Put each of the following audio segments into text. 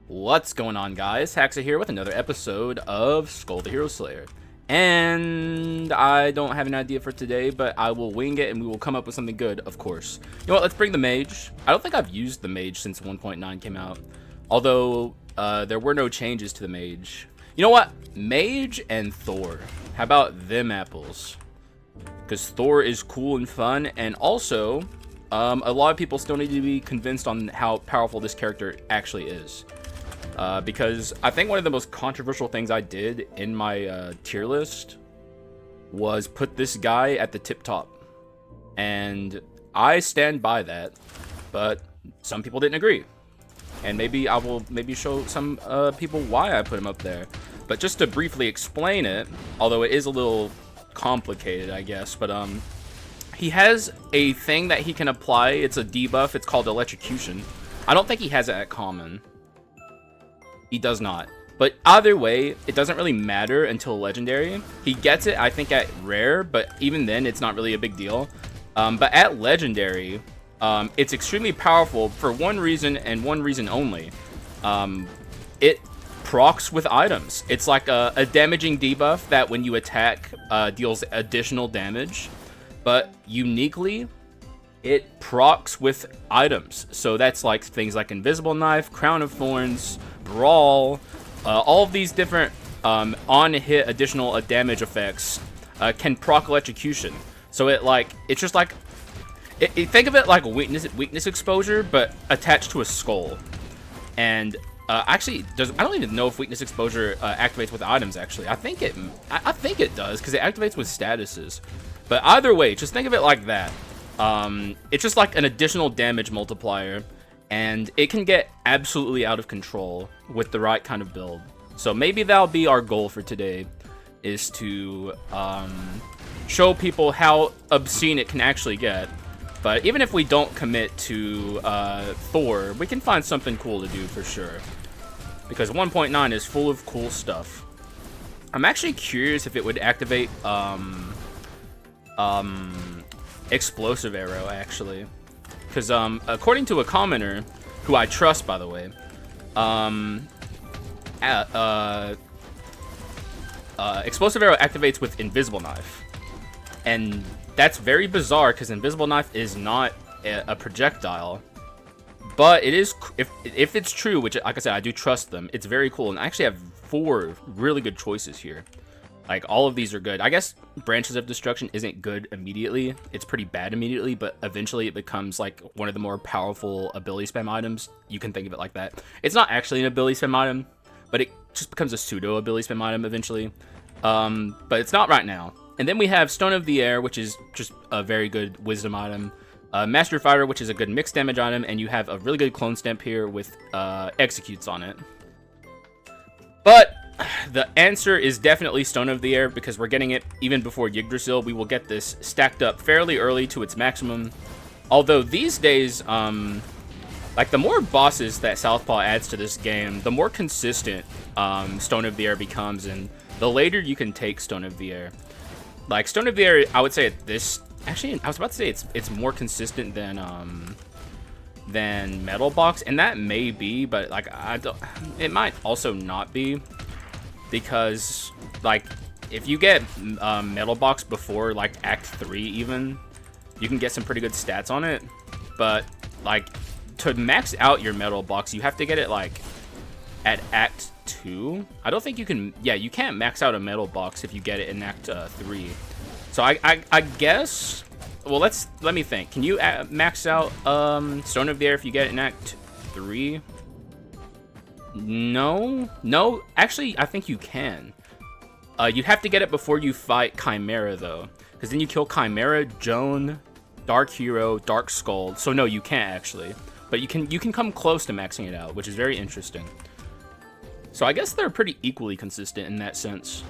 What's going on, guys? Haxa here with another episode of Skul the Hero Slayer. And I don't have an idea for today, but I will wing it and we will come up with something good, of course. You know what, let's bring the mage. I don't think I've used the mage since 1.9 came out. Although, there were no changes to the mage. You know what? Mage and Thor. How about them apples? Because Thor is cool and fun, and also, a lot of people still need to be convinced on how powerful this character actually is. Because I think one of the most controversial things I did in my tier list was put this guy at the tip top. And I stand by that, but some people didn't agree. And maybe I will show some people why I put him up there. But just to briefly explain it, although it is a little complicated, I guess, but he has a thing that he can apply. It's a debuff. It's called electrocution. I don't think he has it at common. He does not. But either way, it doesn't really matter until legendary. He gets it, I think, at rare, but even then, it's not really a big deal. But at legendary, it's extremely powerful for one reason and one reason only. It procs with items. It's like a damaging debuff that when you attack, deals additional damage. But uniquely, it procs with items. So that's like things like Invisible Knife, Crown of Thorns, Brawl, all of these different on-hit additional damage effects can proc electrocution. So it's just like, think of it like a weakness exposure, but attached to a skull. And actually, I don't even know if weakness exposure activates with items. Actually, I think it does because it activates with statuses. But either way, just think of it like that. It's just like an additional damage multiplier, and it can get absolutely out of control with the right kind of build. So maybe that'll be our goal for today, is to show people how obscene it can actually get. But even if we don't commit to Thor, we can find something cool to do for sure. Because 1.9 is full of cool stuff. I'm actually curious if it would activate Explosive Arrow, actually. Because according to a commenter, who I trust, by the way, Explosive Arrow activates with Invisible Knife. And that's very bizarre because Invisible Knife is not a projectile. But it is, if it's true, which, like I said, I do trust them, it's very cool. And I actually have 4 really good choices here. Like, all of these are good. I guess Branches of Destruction isn't good immediately. It's pretty bad immediately, but eventually it becomes, like, one of the more powerful ability spam items. You can think of it like that. It's not actually an ability spam item, but it just becomes a pseudo ability spam item eventually. But it's not right now. And then we have Stone of the Air, which is just a very good wisdom item. Master Fighter, which is a good mixed damage item. And you have a really good clone stamp here with executes on it. But the answer is definitely Stone of the Air, because we're getting it even before Yggdrasil. We will get this stacked up fairly early to its maximum. Although these days, like, the more bosses that Southpaw adds to this game, the more consistent Stone of the Air becomes, and the later you can take Stone of the Air. Like, Stone of the Air, I would say at this... Actually, I was about to say it's more consistent than Metal Box, and that may be, but, like, I don't... It might also not be. Because, like, if you get Metal Box before, like, Act 3 even, you can get some pretty good stats on it. But, like, to max out your Metal Box, you have to get it, like, at Act 2. I don't think you can... Yeah, you can't max out a Metal Box if you get it in Act 3. So I guess... Well, let me think. Can you max out Stone of the Air if you get it in Act 3? No, actually, I think you can. You'd have to get it before you fight Chimera, though, because then you kill Chimera, Joan, Dark Hero, Dark Skull. So no, you can't actually, but you can come close to maxing it out, which is very interesting. So I guess they're pretty equally consistent in that sense.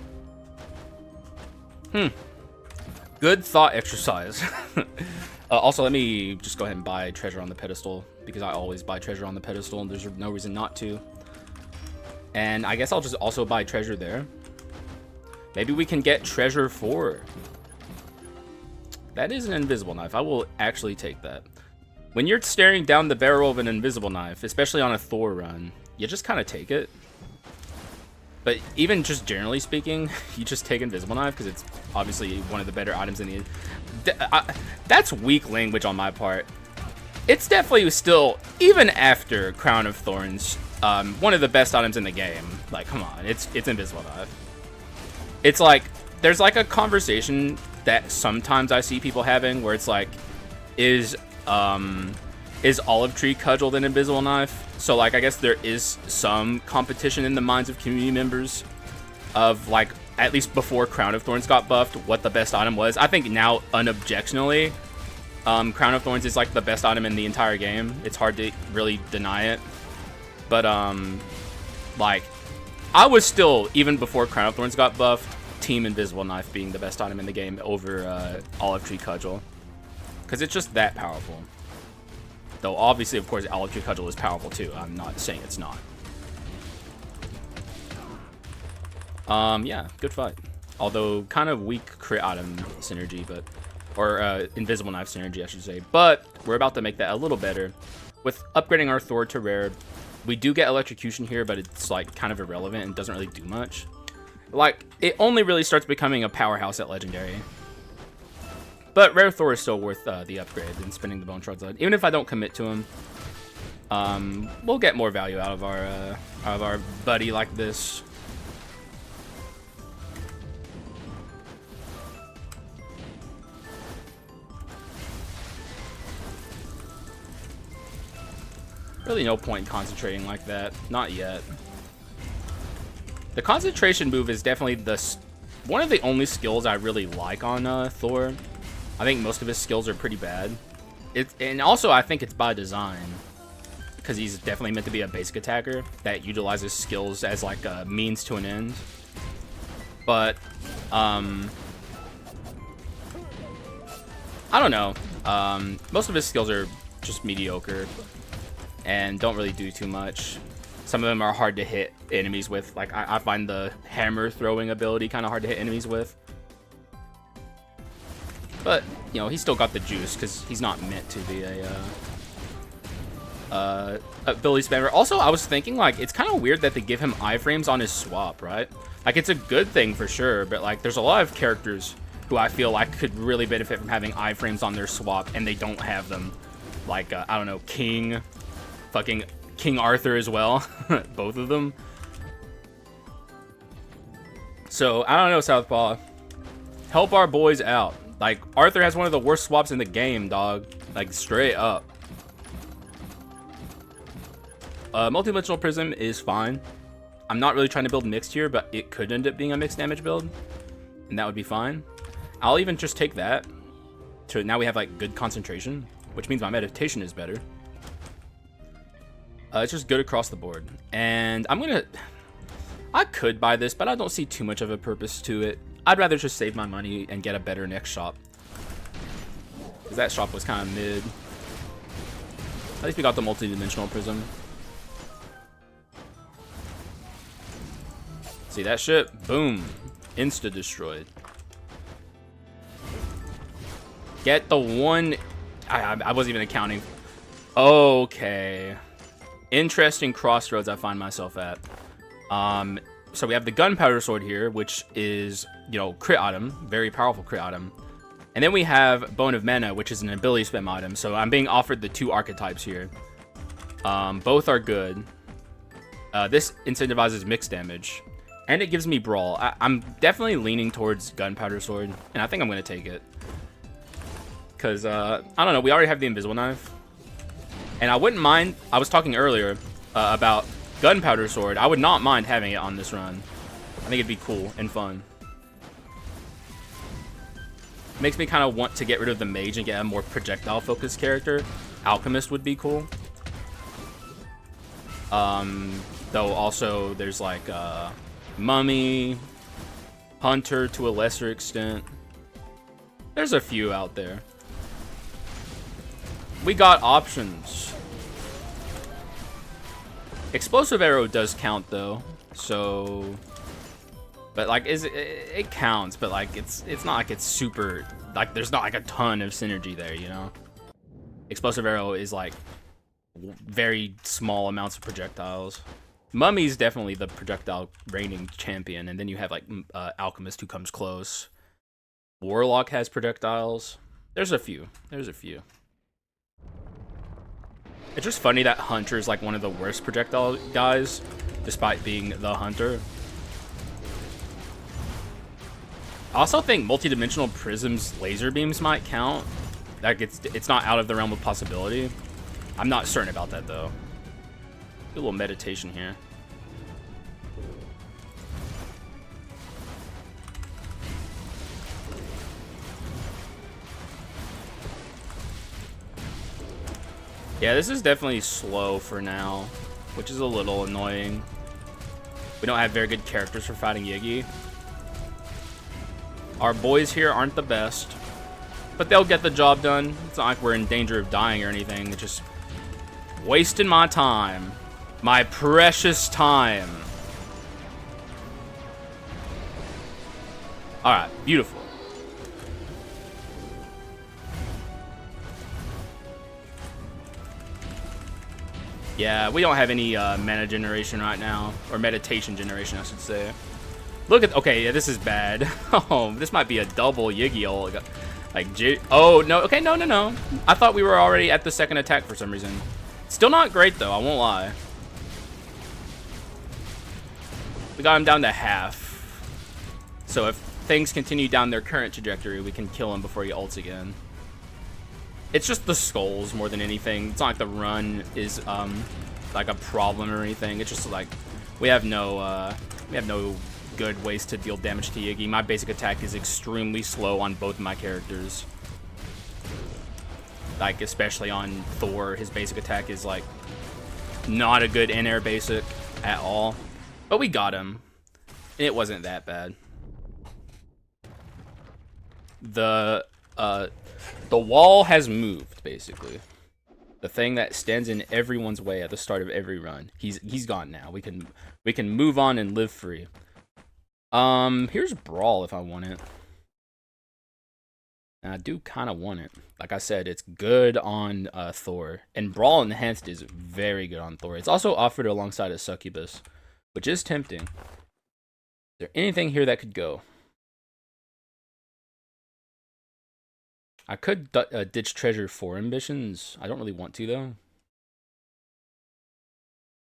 Good thought exercise. Also, let me just go ahead and buy Treasure on the Pedestal, because I always buy Treasure on the Pedestal, and there's no reason not to. And I guess I'll just also buy Treasure there. Maybe we can get Treasure 4. That is an Invisible Knife. I will actually take that. When you're staring down the barrel of an Invisible Knife, especially on a Thor run, you just kind of take it. But even just generally speaking, you just take Invisible Knife because it's obviously one of the better items in the... that's weak language on my part. It's definitely still, even after Crown of Thorns, one of the best items in the game. Like, come on, it's Invisible Knife. It's like, there's like a conversation that sometimes I see people having where it's like, is Olive Tree cudgel than Invisible Knife? So like, I guess there is some competition in the minds of community members of like, at least before Crown of Thorns got buffed, what the best item was. I think now, unobjectionally, Crown of Thorns is like the best item in the entire game. It's hard to really deny it. But like, I was still, even before Crown of Thorns got buffed, Team Invisible Knife being the best item in the game over Olive Tree Cudgel. Because it's just that powerful. Though obviously, of course, Olive Tree Cudgel is powerful too. I'm not saying it's not. Yeah, good fight. Although kind of weak crit item synergy, but or Invisible Knife synergy, I should say. But we're about to make that a little better with upgrading our Thor to rare. We do get electrocution here, but it's like kind of irrelevant and doesn't really do much. Like, it only really starts becoming a powerhouse at legendary. But rare Thor is still worth the upgrade and spending the Bone Shards on. Even if I don't commit to him, we'll get more value out of our buddy like this. Really no point in concentrating like that. Not yet. The concentration move is definitely one of the only skills I really like on Thor. I think most of his skills are pretty bad. And also I think it's by design. Because he's definitely meant to be a basic attacker that utilizes skills as like a means to an end. But, I don't know. Most of his skills are just mediocre and don't really do too much. Some of them are hard to hit enemies with. Like, I find the hammer throwing ability kind of hard to hit enemies with. But, you know, he's still got the juice because he's not meant to be a ability spammer. Also, I was thinking, like, it's kind of weird that they give him iframes on his swap, right? Like, it's a good thing for sure, but, like, there's a lot of characters who I feel like could really benefit from having iframes on their swap, and they don't have them. Like, I don't know, fucking King Arthur as well. Both of them. So, I don't know, Southpaw. Help our boys out. Like, Arthur has one of the worst swaps in the game, dog. Like, straight up. Multidimensional Prism is fine. I'm not really trying to build mixed here, but it could end up being a mixed damage build. And that would be fine. I'll even just take that. So now we have, like, good concentration. Which means my meditation is better. It's just good across the board. And I could buy this, but I don't see too much of a purpose to it. I'd rather just save my money and get a better next shop. Because that shop was kind of mid. At least we got the multi-dimensional prism. See that shit? Boom. Insta-destroyed. Get the one... I wasn't even accounting. Okay. Interesting crossroads I find myself at. So we have the gunpowder sword here, which is, you know, crit item, very powerful crit item. And then we have Bone of Mana, which is an ability spam item. So I'm being offered the two archetypes here. Both are good. This incentivizes mixed damage, and it gives me brawl. I'm definitely leaning towards gunpowder sword, and I think I'm gonna take it. Cause I don't know, we already have the invisible knife. And I wouldn't mind, I was talking earlier about gunpowder sword. I would not mind having it on this run. I think it'd be cool and fun. Makes me kind of want to get rid of the mage and get a more projectile focused character. Alchemist would be cool. Though also there's like Mummy, Hunter to a lesser extent. There's a few out there. We got options. Explosive arrow does count though, so, but like it counts, but like it's not like it's super, like there's not like a ton of synergy there, you know. Explosive arrow is like very small amounts of projectiles. Mummy's definitely the projectile reigning champion, and then you have like Alchemist who comes close. Warlock has projectiles. There's a few. There's a few. It's just funny that Hunter is like one of the worst projectile guys, despite being the Hunter. I also think multidimensional prisms laser beams might count. It's not out of the realm of possibility. I'm not certain about that though. Do a little meditation here. Yeah, this is definitely slow for now, which is a little annoying. We don't have very good characters for fighting Yiggy. Our boys here aren't the best, but they'll get the job done. It's not like we're in danger of dying or anything. It's just wasting my time. My precious time. Alright, beautiful. Yeah, we don't have any mana generation right now. Or meditation generation, I should say. Look at... Okay, yeah, this is bad. Oh, this might be a double Yiggy ult. Like, oh, no. Okay, no. I thought we were already at the second attack for some reason. Still not great, though. I won't lie. We got him down to half. So if things continue down their current trajectory, we can kill him before he ults again. It's just the skulls more than anything. It's not like the run is like a problem or anything. It's just like we have no good ways to deal damage to Yiggy. My basic attack is extremely slow on both of my characters. Like especially on Thor, his basic attack is like not a good in-air basic at all. But we got him. It wasn't that bad. The wall has moved, basically. The thing that stands in everyone's way at the start of every run. He's gone now. We can move on and live free. Here's Brawl if I want it. And I do kind of want it. Like I said, it's good on Thor. And Brawl Enhanced is very good on Thor. It's also offered alongside a Succubus, which is tempting. Is there anything here that could go? I could ditch Treasure for ambitions. I don't really want to, though.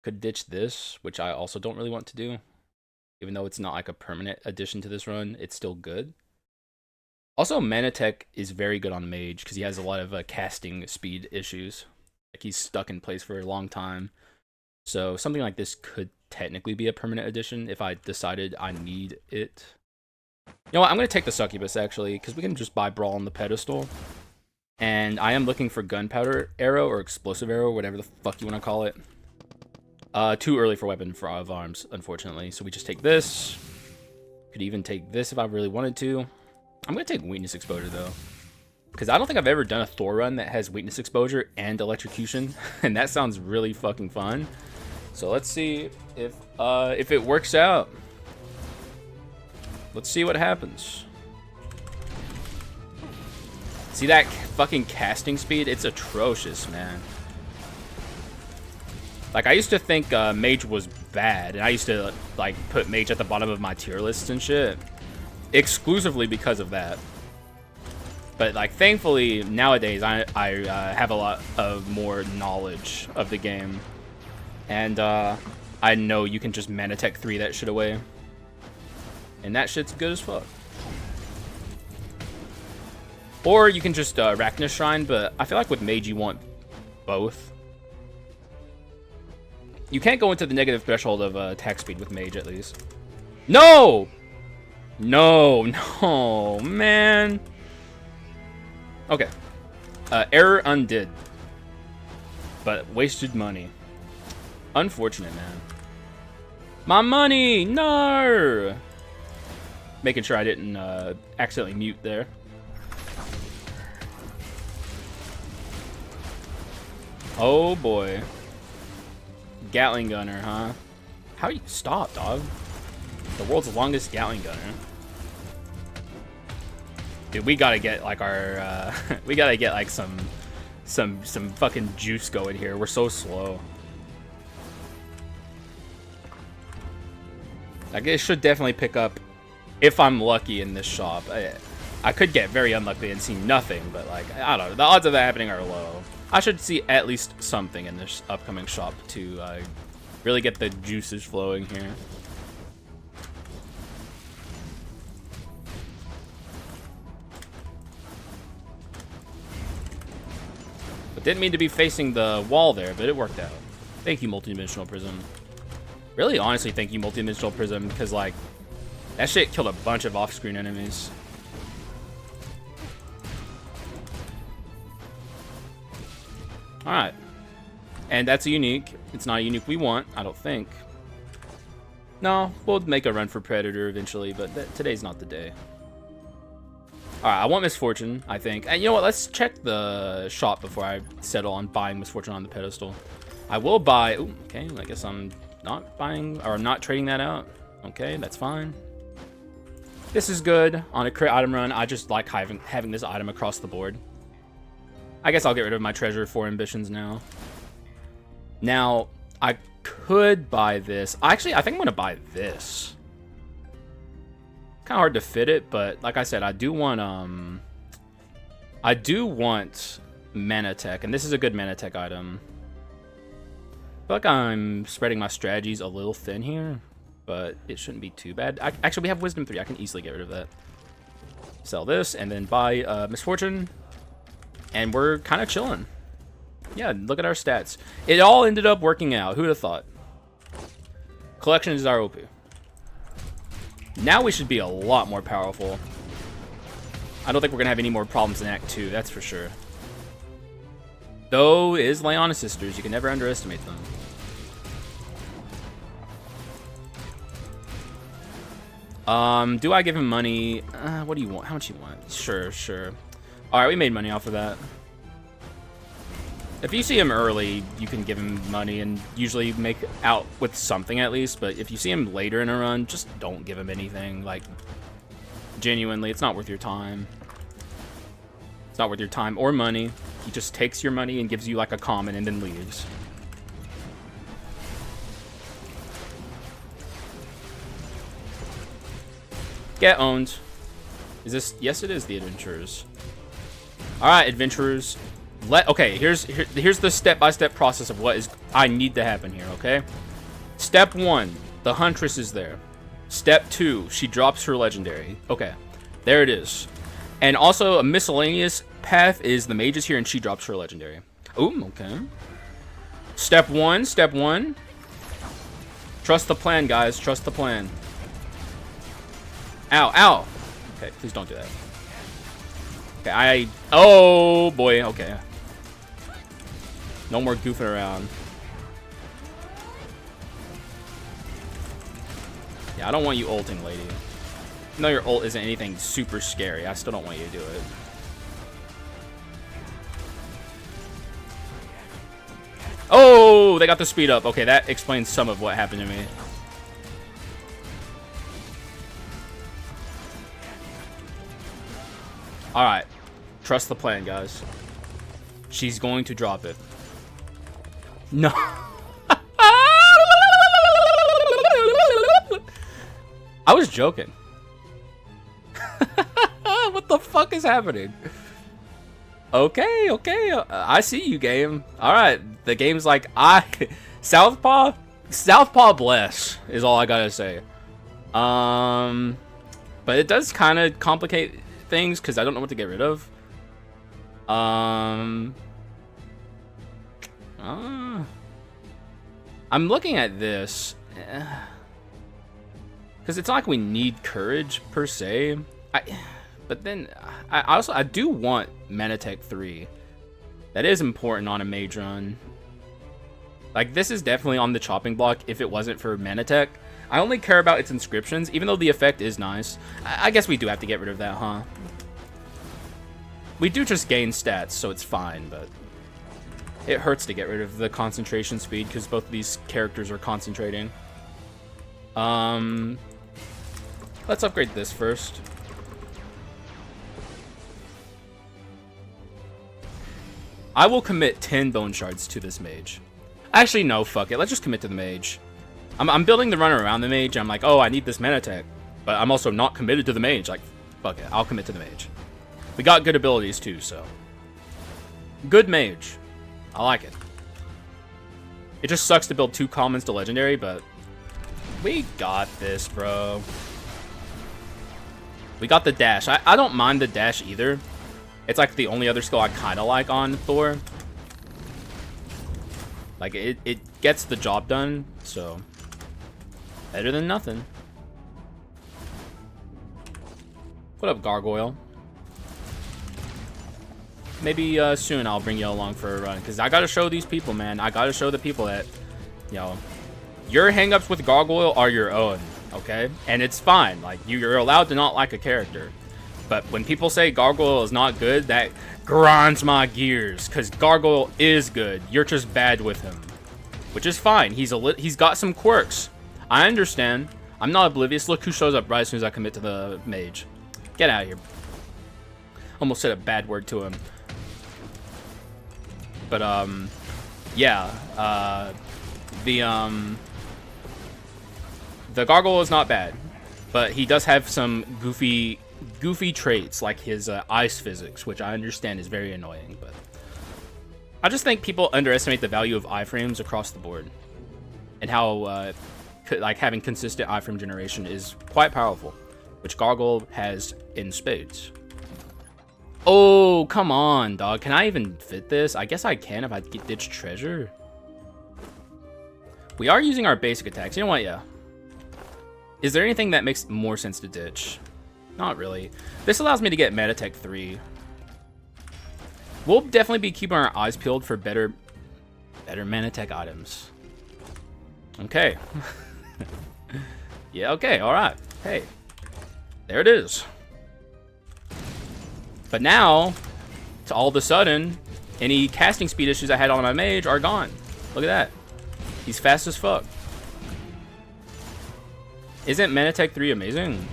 Could ditch this, which I also don't really want to do. Even though it's not like a permanent addition to this run, it's still good. Also, Manatech is very good on Mage, because he has a lot of casting speed issues. Like, he's stuck in place for a long time. So, something like this could technically be a permanent addition if I decided I need it. You know what, I'm going to take the Succubus, actually, because we can just buy Brawl on the pedestal. And I am looking for Gunpowder Arrow, or Explosive Arrow, whatever the fuck you want to call it. Too early for Weapon of Arms, unfortunately. So we just take this. Could even take this if I really wanted to. I'm going to take Weakness Exposure, though. Because I don't think I've ever done a Thor run that has Weakness Exposure and Electrocution. And that sounds really fucking fun. So let's see if it works out. Let's see what happens. See that fucking casting speed? It's atrocious, man. Like, I used to think Mage was bad, and I used to, like, put Mage at the bottom of my tier lists and shit. Exclusively because of that. But, like, thankfully, nowadays, I have a lot of more knowledge of the game. And, I know you can just Manatech 3 that shit away. And that shit's good as fuck. Or you can just Arachnus Shrine, but I feel like with Mage you want both. You can't go into the negative threshold of attack speed with Mage, at least. No! No, man. Okay. Error undid. But wasted money. Unfortunate, man. My money! No! Making sure I didn't accidentally mute there. Oh boy. Gatling gunner, huh? How do you stop, dog? The world's longest Gatling gunner. Dude, we gotta get like our we gotta get like some fucking juice going here. We're so slow. Like, it should definitely pick up if I'm lucky in this shop. I could get very unlucky and see nothing, but, like, I don't know. The odds of that happening are low. I should see at least something in this upcoming shop to really get the juices flowing here. Didn't mean to be facing the wall there, but it worked out. Thank you, Multidimensional Prism. Really, honestly, thank you, Multidimensional Prism, because, like, that shit killed a bunch of off-screen enemies. Alright. And that's a unique. It's not a unique we want, I don't think. No, we'll make a run for Predator eventually, but today's not the day. Alright, I want Misfortune, I think. And you know what? Let's check the shop before I settle on buying Misfortune on the pedestal. I will buy... Ooh, okay, I guess I'm not buying... or not trading that out. Okay, that's fine. This is good. On a crit item run, I just like having this item across the board. I guess I'll get rid of my Treasure 4 ambitions now. Now, I could buy this. Actually, I think I'm going to buy this. Kind of hard to fit it, but like I said, I do want mana tech, and this is a good mana tech item. I feel like I'm spreading my strategies a little thin here, but it shouldn't be too bad. Actually, we have Wisdom 3. I can easily get rid of that. Sell this, and then buy Misfortune, and we're kind of chilling. Yeah, look at our stats. It all ended up working out. Who would have thought? Collection is our OP. Now we should be a lot more powerful. I don't think we're going to have any more problems in Act 2, that's for sure. Though is Leona's sisters, you can never underestimate them. Do I give him money? What do you want? How much you want? Sure, sure. Alright, we made money off of that. If you see him early, you can give him money and usually make out with something at least, but if you see him later in a run, just don't give him anything. Like, genuinely, it's not worth your time. It's not worth your time or money. He just takes your money and gives you like a common and then leaves. Get owned. Is this? Yes, it is the adventurers. All right, adventurers. Okay, here's the step-by-step process of what I need to happen here, okay? Step 1, the Huntress is there. Step 2, she drops her legendary. Okay, there it is. And also, a miscellaneous path is the mage is here and she drops her legendary. Ooh, okay. Step 1. Trust the plan, guys. Trust the plan. Ow, ow. Okay, please don't do that. Okay, oh, boy, okay. No more goofing around. Yeah, I don't want you ulting, lady. Even though your ult isn't anything super scary, I still don't want you to do it. Oh, they got the speed up. Okay, that explains some of what happened to me. Alright. Trust the plan, guys. She's going to drop it. No. I was joking. What the fuck is happening? Okay, okay. I see you, game. Alright. The game's like, Southpaw bless is all I gotta say. But it does kind of complicate things because I don't know what to get rid of. I'm looking at this because it's not like we need courage per se. But then I do want Manatech 3. That is important on a mage run. Like, this is definitely on the chopping block if it wasn't for Manatech. I only care about its inscriptions, even though the effect is nice. I guess we do have to get rid of that, huh? We do just gain stats, so it's fine, but it hurts to get rid of the concentration speed because both of these characters are concentrating. Let's upgrade this first. I will commit 10 bone shards to this mage. Actually, no, fuck it. Let's just commit to the mage. I'm building the runner around the mage, and I'm like, oh, I need this mana tech. But I'm also not committed to the mage. Like, fuck it, I'll commit to the mage. We got good abilities too, so. Good mage. I like it. It just sucks to build 2 commons to legendary, but we got this, bro. We got the dash. I don't mind the dash either. It's like the only other skill I kind of like on Thor. Like, it gets the job done, so better than nothing. What up, Gargoyle? Maybe soon I'll bring you along for a run, because I gotta show these people, man. I gotta show the people that, you know, your hangups with Gargoyle are your own, okay? And it's fine. Like, you're allowed to not like a character. But when people say Gargoyle is not good, that grinds my gears, because Gargoyle is good. You're just bad with him, which is fine. He's got some quirks. I understand. I'm not oblivious. Look who shows up right as soon as I commit to the mage. Get out of here. Almost said a bad word to him. But, yeah. The Gargoyle is not bad. But he does have some goofy traits, like his ice physics, which I understand is very annoying. But I just think people underestimate the value of iframes across the board. And how, like, having consistent iframe generation is quite powerful. Which Gargoyle has in spades. Oh, come on, dog. Can I even fit this? I guess I can if I get ditch treasure. We are using our basic attacks. You know what? Yeah. Is there anything that makes more sense to ditch? Not really. This allows me to get Meta Tech 3. We'll definitely be keeping our eyes peeled for better Mana Tech items. Okay. Yeah, okay, alright. Hey. There it is. But now, to all of a sudden, any casting speed issues I had on my mage are gone. Look at that. He's fast as fuck. Isn't Mana Tech 3 amazing?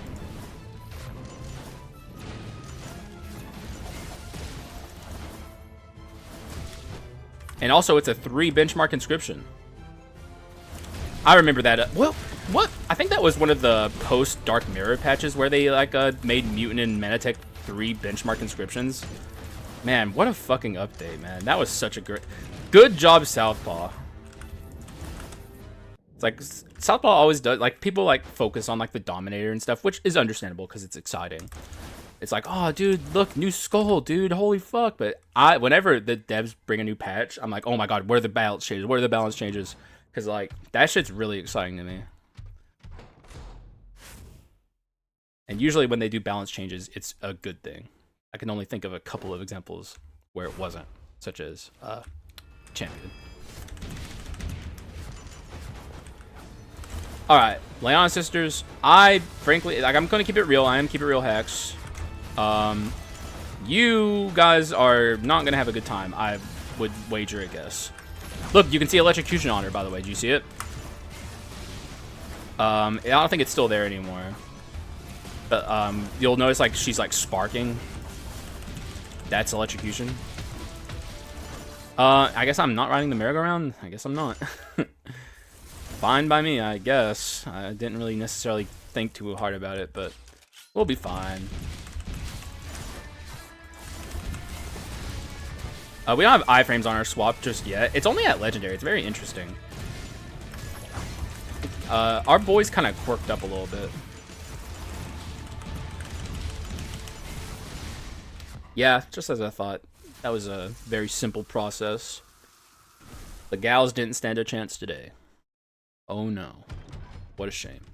And also, it's a 3 benchmark inscription. I remember that. What? I think that was one of the post Dark Mirror patches where they like made Mutant and Mana Tech 3 benchmark inscriptions. Man, what a fucking update, man. That was such a good job, Southpaw. It's like Southpaw always does, like, people like focus on like the Dominator and stuff, which is understandable because it's exciting. It's like, oh dude, look, new skull, dude, holy fuck. But whenever the devs bring a new patch, I'm like, oh my god, where are the balance changes? Where are the balance changes? Because like that shit's really exciting to me. And usually when they do balance changes, it's a good thing. I can only think of a couple of examples where it wasn't, such as Champion. Alright, Leon Sisters. I frankly, like, I'm gonna keep it real. I am keep it real hacks. You guys are not gonna have a good time, I would wager a guess. Look, you can see electrocution on her, by the way. Do you see it? I don't think it's still there anymore. But you'll notice like she's like sparking. That's electrocution. I guess I'm not riding the merry-go-round. I guess I'm not. Fine by me, I guess. I didn't really necessarily think too hard about it, but we'll be fine. We don't have iframes on our swap just yet. It's only at legendary. It's very interesting. Our boy's kind of quirked up a little bit. Yeah, just as I thought. That was a very simple process. The gals didn't stand a chance today. Oh no. What a shame.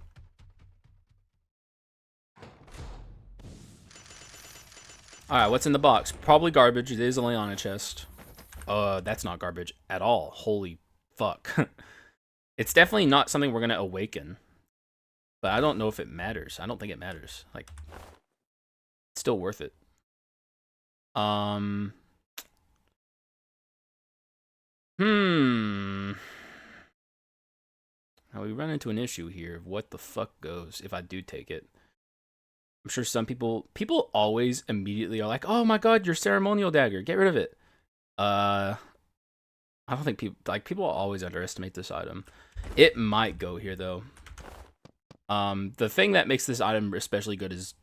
Alright, what's in the box? Probably garbage. It is a Leona chest. That's not garbage at all. Holy fuck. It's definitely not something we're gonna awaken. But I don't know if it matters. I don't think it matters. Like, it's still worth it. Now we run into an issue here of what the fuck goes if I do take it. I'm sure some people always immediately are like, oh my god, your ceremonial dagger, get rid of it. I don't think people always underestimate this item. It might go here though. The thing that makes this item especially good is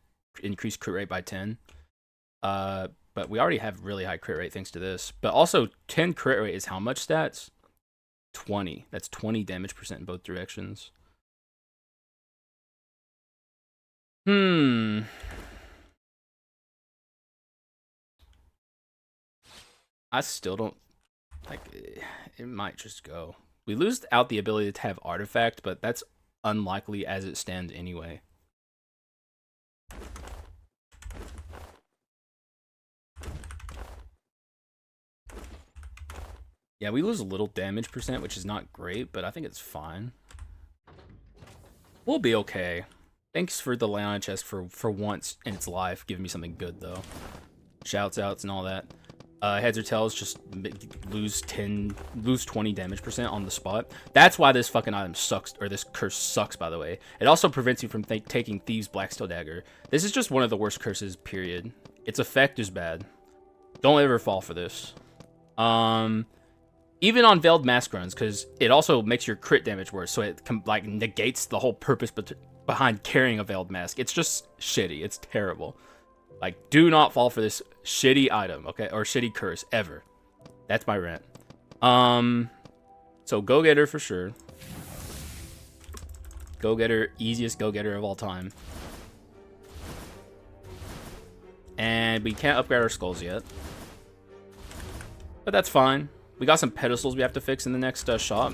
increased crit rate by 10. But we already have really high crit rate thanks to this. But also 10 crit rate is how much stats? 20. That's 20 damage percent in both directions. I still don't like it might just go. We lose out the ability to have artifact, but that's unlikely as it stands anyway. Yeah, we lose a little damage percent, which is not great, but I think it's fine. We'll be okay. Thanks for the Leona chest for once in its life, giving me something good though. Shouts outs and all that. Heads or tails, just lose 20 damage percent on the spot. That's why this fucking item sucks, or this curse sucks, by the way. It also prevents you from taking Thieves' Blacksteel Dagger. This is just one of the worst curses, period. Its effect is bad. Don't ever fall for this. Even on Veiled Mask runs, because it also makes your crit damage worse, so it like negates the whole purpose behind carrying a Veiled Mask. It's just shitty. It's terrible. Like, do not fall for this shitty item, okay? Or shitty curse, ever. That's my rant. So Go-Getter for sure. Go-Getter, easiest Go-Getter of all time. And we can't upgrade our skulls yet. But that's fine. We got some pedestals we have to fix in the next shop.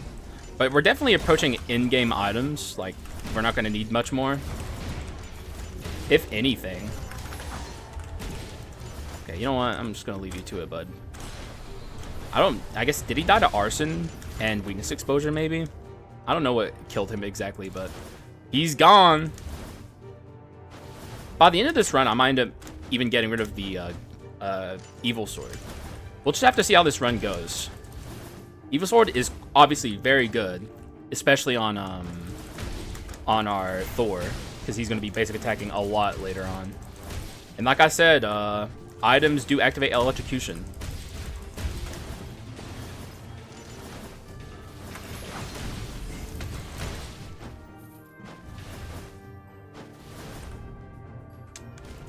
But we're definitely approaching in-game items. Like, we're not going to need much more. If anything. Okay, you know what? I'm just going to leave you to it, bud. I guess, did he die to arson and weakness exposure, maybe? I don't know what killed him exactly, but he's gone. By the end of this run, I might end up even getting rid of the Evil Sword. We'll just have to see how this run goes. Evil Sword is obviously very good, especially on our Thor, because he's going to be basic attacking a lot later on. And like I said, items do activate electrocution.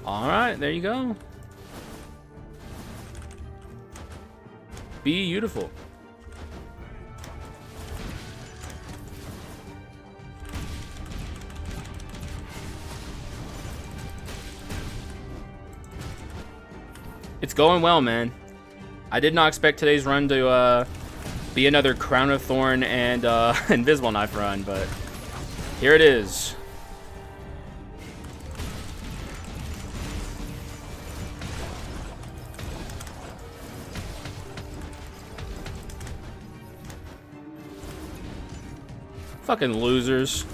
All right, there you go. Beautiful. It's going well, man. I did not expect today's run to be another Crown of Thorn and Invisible Knife run, but here it is. Fucking losers.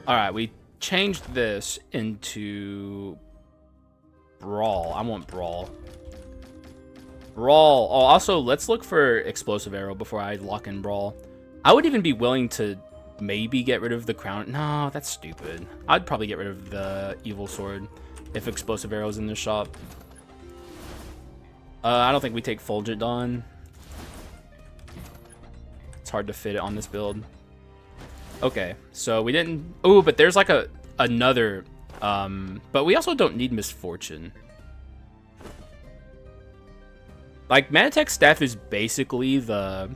Alright, we changed this into Brawl. I want Brawl. Brawl. Oh, also, let's look for Explosive Arrow before I lock in Brawl. I would even be willing to maybe get rid of the Crown. No, that's stupid. I'd probably get rid of the Evil Sword if Explosive Arrow's in the shop. I don't think we take Fulgent Dawn. It's hard to fit it on this build. Okay, so we didn't... Oh, but there's like another... but we also don't need Misfortune. Like, Manatech's Staff is basically the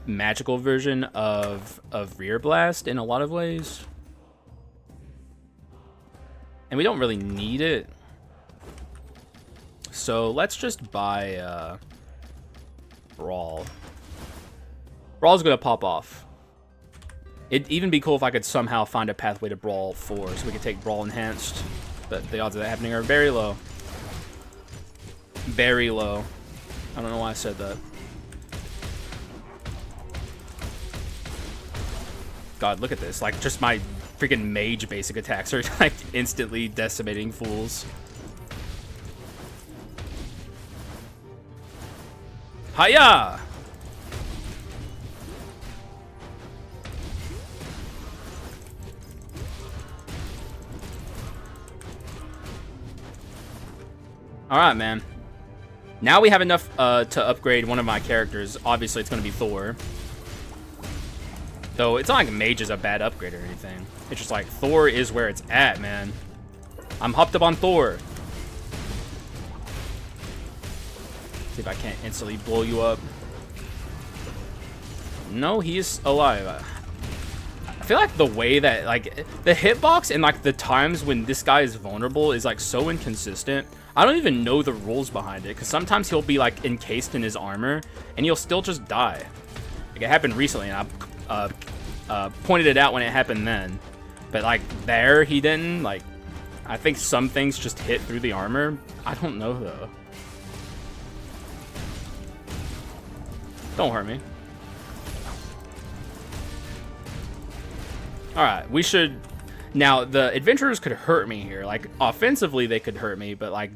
magical version of Rear Blast in a lot of ways. And we don't really need it. So let's just buy Brawl. Brawl's gonna pop off. It'd even be cool if I could somehow find a pathway to Brawl 4 so we could take Brawl Enhanced. But the odds of that happening are very low. Very low. I don't know why I said that. God, look at this. Like, just my freaking mage basic attacks are like instantly decimating fools. Hiya! Alright, man. Now we have enough to upgrade one of my characters. Obviously, it's going to be Thor. Though, it's not like Mage is a bad upgrade or anything. It's just like, Thor is where it's at, man. I'm hopped up on Thor. See if I can't instantly blow you up. No, he's alive. I feel like the way that, like, the hitbox and, like, the times when this guy is vulnerable is, like, so inconsistent. I don't even know the rules behind it, because sometimes he'll be, like, encased in his armor, and he'll still just die. Like, it happened recently, and I pointed it out when it happened then. But, like, there, he didn't. Like, I think some things just hit through the armor. I don't know, though. Don't hurt me. Alright, we should... Now, the adventurers could hurt me here. Like, offensively, they could hurt me, but, like,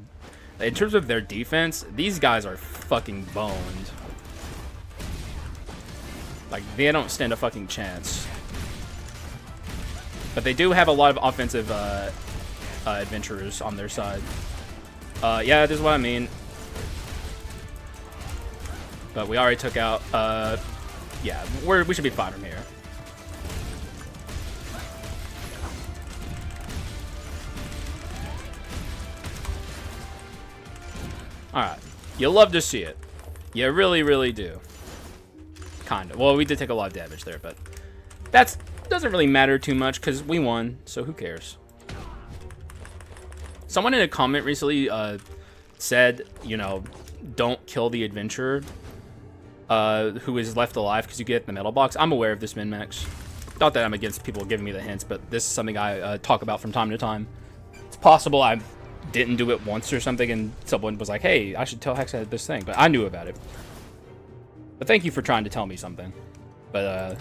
in terms of their defense, these guys are fucking boned. Like, they don't stand a fucking chance. But they do have a lot of offensive adventurers on their side. Yeah, this is what I mean. But we already took out... yeah, we should be fine from here. Alright. You love to see it. You really, really do. Kind of. Well, we did take a lot of damage there, but that doesn't really matter too much because we won, so who cares? Someone in a comment recently said, you know, don't kill the adventurer who is left alive because you get the metal box. I'm aware of this min-max. Not that I'm against people giving me the hints, but this is something I talk about from time to time. It's possible I didn't do it once or something and someone was like, hey, I should tell Haxa this thing, but I knew about it. But thank you for trying to tell me something. But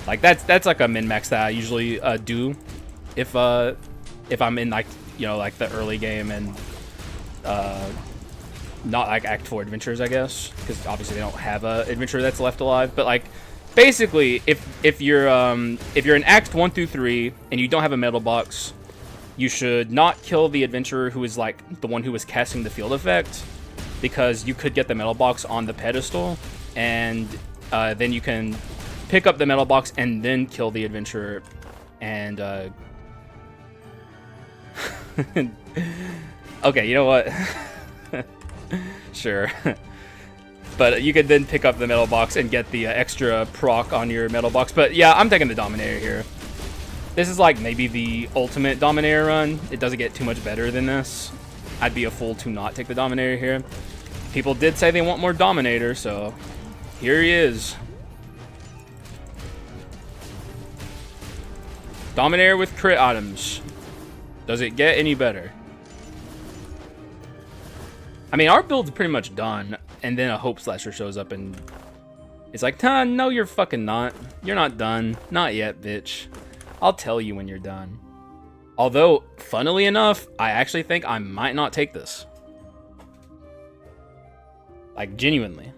like that's like a min-max that I usually do if I'm in, like, you know, like the early game and not like Act 4 adventures, I guess, because obviously they don't have a adventurer that's left alive. But like basically if you're in Act 1 through 3 and you don't have a metal box, you should not kill the adventurer who is like the one who was casting the field effect, because you could get the metal box on the pedestal, and then you can pick up the metal box and then kill the adventurer. And okay, you know what? Sure. But you could then pick up the metal box and get the extra proc on your metal box. But yeah, I'm taking the Dominator here. This is like maybe the ultimate Dominator run. It doesn't get too much better than this. I'd be a fool to not take the Dominator here. People did say they want more Dominator, so here he is. Dominator with crit items. Does it get any better? I mean, our build's pretty much done, and then a Hope Slasher shows up and it's like, no, you're fucking not. You're not done. Not yet, bitch. I'll tell you when you're done. Although, funnily enough, I actually think I might not take this. Like, genuinely.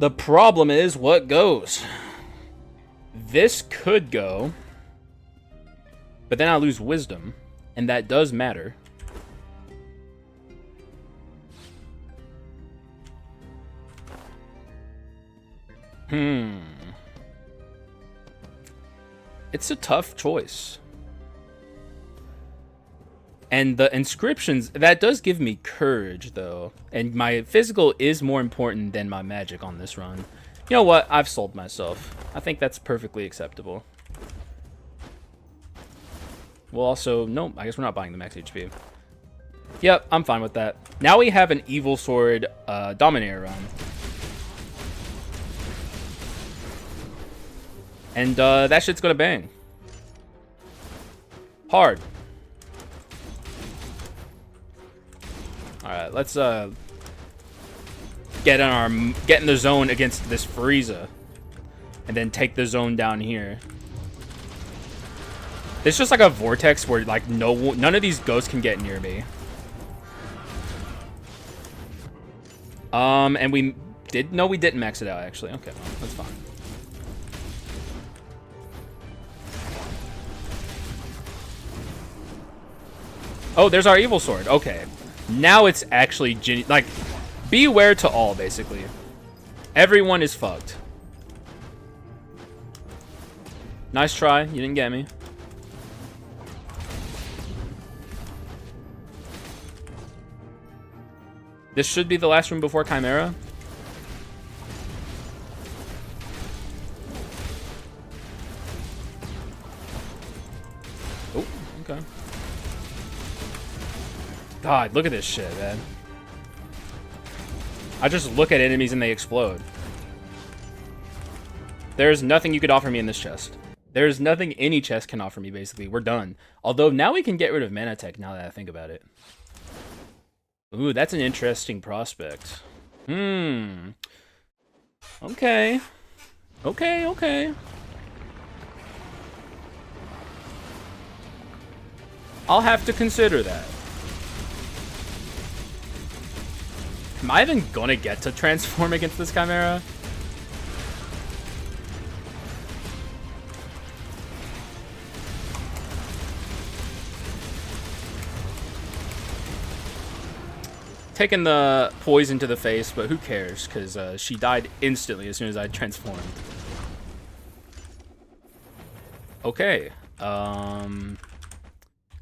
The problem is what goes. This could go, but then I lose wisdom, and that does matter. It's a tough choice. And the inscriptions, that does give me courage, though. And my physical is more important than my magic on this run. You know what? I've sold myself. I think that's perfectly acceptable. Well, also, no, I guess we're not buying the max HP. Yep, I'm fine with that. Now we have an Evil Sword Dominator run. And that shit's gonna bang. Hard. Alright, let's get in the zone against this Frieza. And then take the zone down here. It's just like a vortex where like none of these ghosts can get near me. And we didn't max it out actually. Okay, well, that's fine. Oh, there's our Evil Sword. Okay. Now it's actually like, beware to all, basically. Everyone is fucked. Nice try. You didn't get me. This should be the last room before Chimera. Oh, okay. God, look at this shit, man. I just look at enemies and they explode. There's nothing you could offer me in this chest. There's nothing any chest can offer me, basically. We're done. Although, now we can get rid of Mane Tech, now that I think about it. Ooh, that's an interesting prospect. Okay. Okay. I'll have to consider that. Am I even gonna get to transform against this Chimera? Taking the poison to the face, but who cares? Because she died instantly as soon as I transformed. Okay. I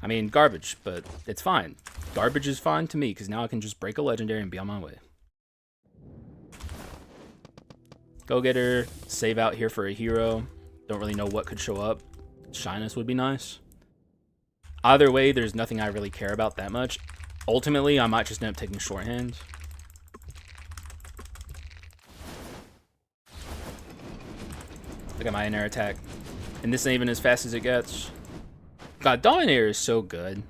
mean, garbage, but it's fine. Garbage is fine to me, because now I can just break a legendary and be on my way. Go get her. Save out here for a hero. Don't really know what could show up. Shyness would be nice. Either way, there's nothing I really care about that much. Ultimately, I might just end up taking shorthand. Look at my inner attack. And this ain't even as fast as it gets. God, Dominator is so good.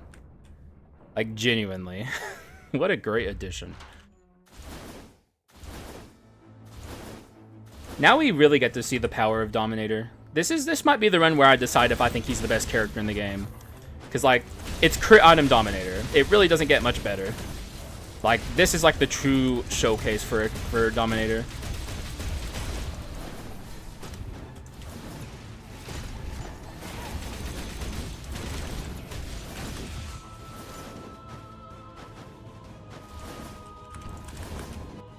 Like, genuinely. What a great addition. Now we really get to see the power of Dominator. This might be the run where I decide if I think he's the best character in the game. Because, like, it's crit item Dominator. It really doesn't get much better. Like, this is like the true showcase for Dominator.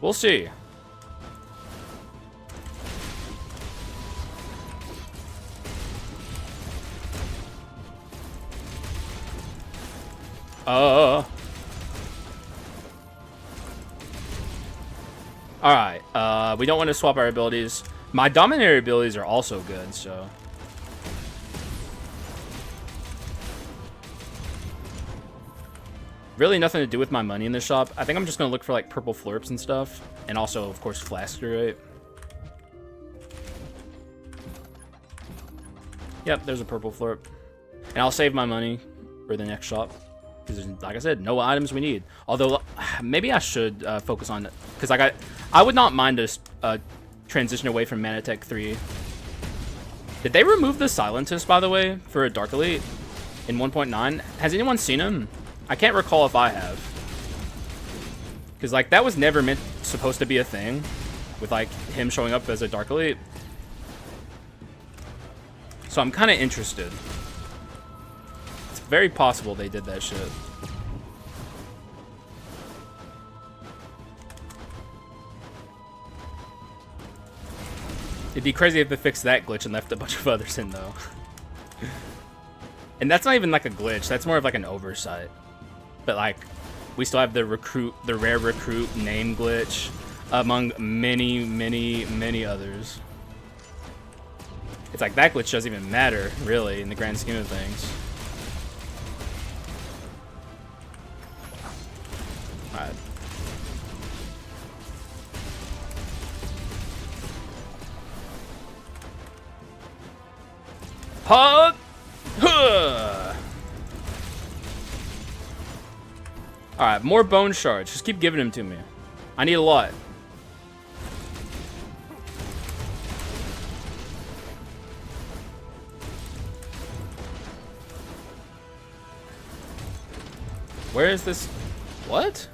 We'll see. Alright, we don't want to swap our abilities. My Dominator abilities are also good, so... Really nothing to do with my money in this shop. I think I'm just going to look for, like, purple flurps and stuff. And also, of course, Flasker, right? Yep, there's a purple flurp. And I'll save my money for the next shop. Because, like I said, no items we need. Although, maybe I should focus on... Because, like, I would not mind a transition away from Mane Tech 3. Did they remove the Silentus, by the way, for a Dark Elite in 1.9? Has anyone seen him? I can't recall if I have. Because, like, that was never supposed to be a thing. With, like, him showing up as a Dark Elite. So I'm kind of interested. It's very possible they did that shit. It'd be crazy if they fixed that glitch and left a bunch of others in, though. And that's not even like a glitch. That's more of like an oversight. But like, we still have the rare recruit name glitch, among many, many, many others. It's like that glitch doesn't even matter, really, in the grand scheme of things. Alright. Hug! Huh! Alright, more bone shards. Just keep giving them to me. I need a lot. Where is this? What?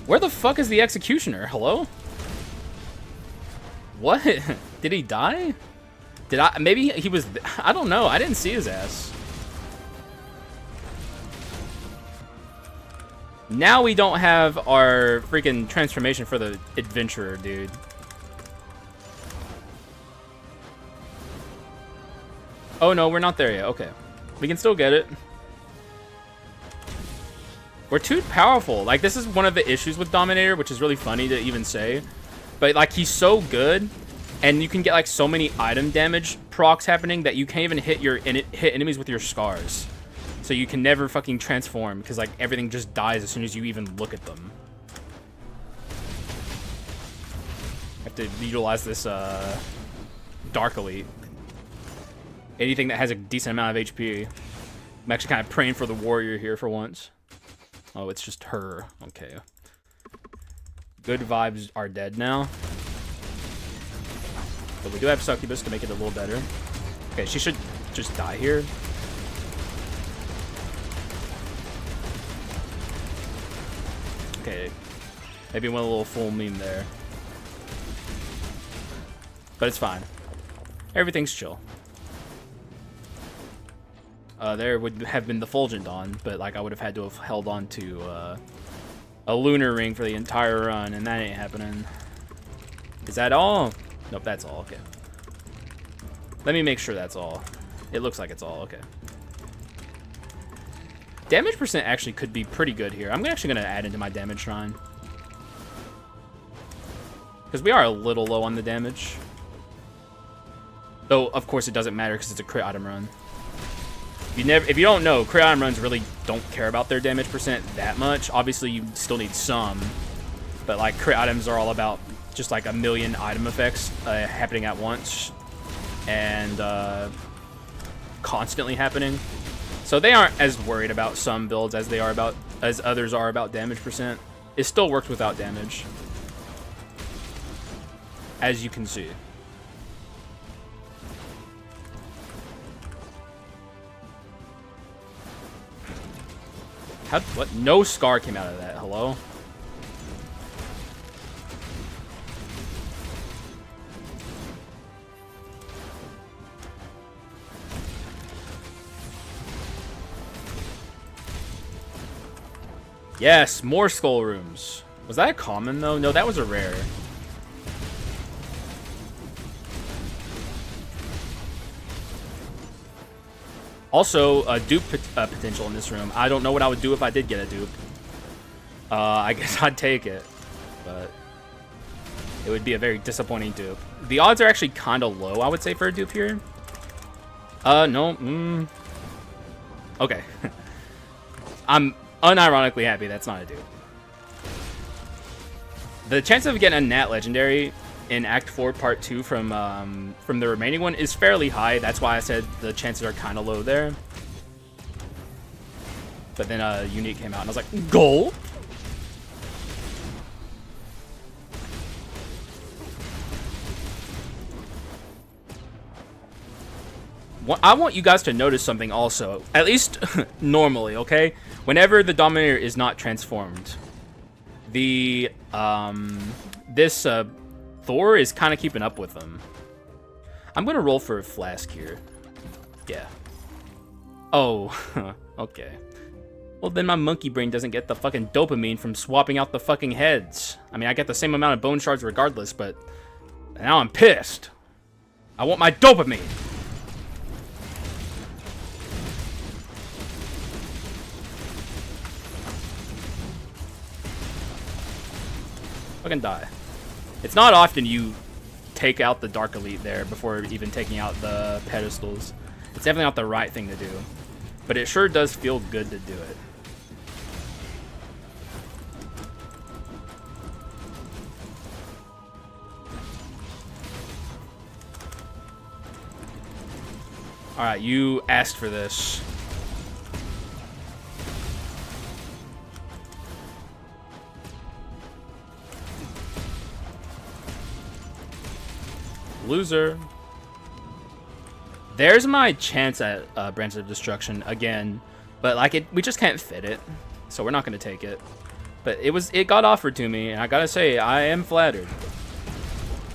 Where the fuck is the executioner? Hello? What? Did he die? Did I? Maybe he was... I don't know. I didn't see his ass. Now we don't have our freaking transformation for the adventurer, dude. Oh no, we're not there yet. Okay. We can still get it. We're too powerful. Like, this is one of the issues with Dominator, which is really funny to even say. But, like, he's so good, and you can get, like, so many item damage procs happening that you can't even hit enemies with your scars. So you can never fucking transform, because, like, everything just dies as soon as you even look at them. Have to utilize this, Dark Elite. Anything that has a decent amount of HP. I'm actually kind of praying for the warrior here for once. Oh, it's just her. Okay. Good vibes are dead now. But we do have Succubus to make it a little better. Okay, she should just die here. Okay. Maybe went a little full meme there. But it's fine. Everything's chill. There would have been the Fulgent on, but like I would have had to have held on to a lunar ring for the entire run, and that ain't happening. Is that all? Nope, that's all. Okay. Let me make sure that's all. It looks like it's all. Okay. Damage percent actually could be pretty good here. I'm actually going to add into my damage shrine. Because we are a little low on the damage. Though, of course, it doesn't matter because it's a crit item run. If you don't know, crit item runs really don't care about their damage percent that much. Obviously, you still need some. But, like, crit items are all about just, like, a million item effects happening at once. And constantly happening. So they aren't as worried about some builds as others are about damage percent. It still works without damage. As you can see. What? No scar came out of that. Hello? Yes, more skull rooms. Was that a common, though? No, that was a rare. Also, a dupe potential in this room. I don't know what I would do if I did get a dupe. I guess I'd take it. But it would be a very disappointing dupe. The odds are actually kind of low, I would say, for a dupe here. No. Okay. I'm unironically happy that's not a dupe. The chance of getting a Nat Legendary in Act 4, Part 2 from the remaining one is fairly high. That's why I said the chances are kind of low there. But then Unique came out, and I was like, gold? I want you guys to notice something also, at least normally, okay? Whenever the Dominator is not transformed, this Thor is kind of keeping up with them. I'm going to roll for a flask here. Yeah. Oh, okay. Well, then my monkey brain doesn't get the fucking dopamine from swapping out the fucking heads. I mean, I get the same amount of bone shards regardless, but now I'm pissed. I want my dopamine. Fucking die. It's not often you take out the Dark Elite there before even taking out the pedestals. It's definitely not the right thing to do. But it sure does feel good to do it. Alright, you asked for this. Loser. There's my chance at Branch of Destruction again, but like we just can't fit it, so we're not gonna take it. But it got offered to me, and I gotta say I am flattered.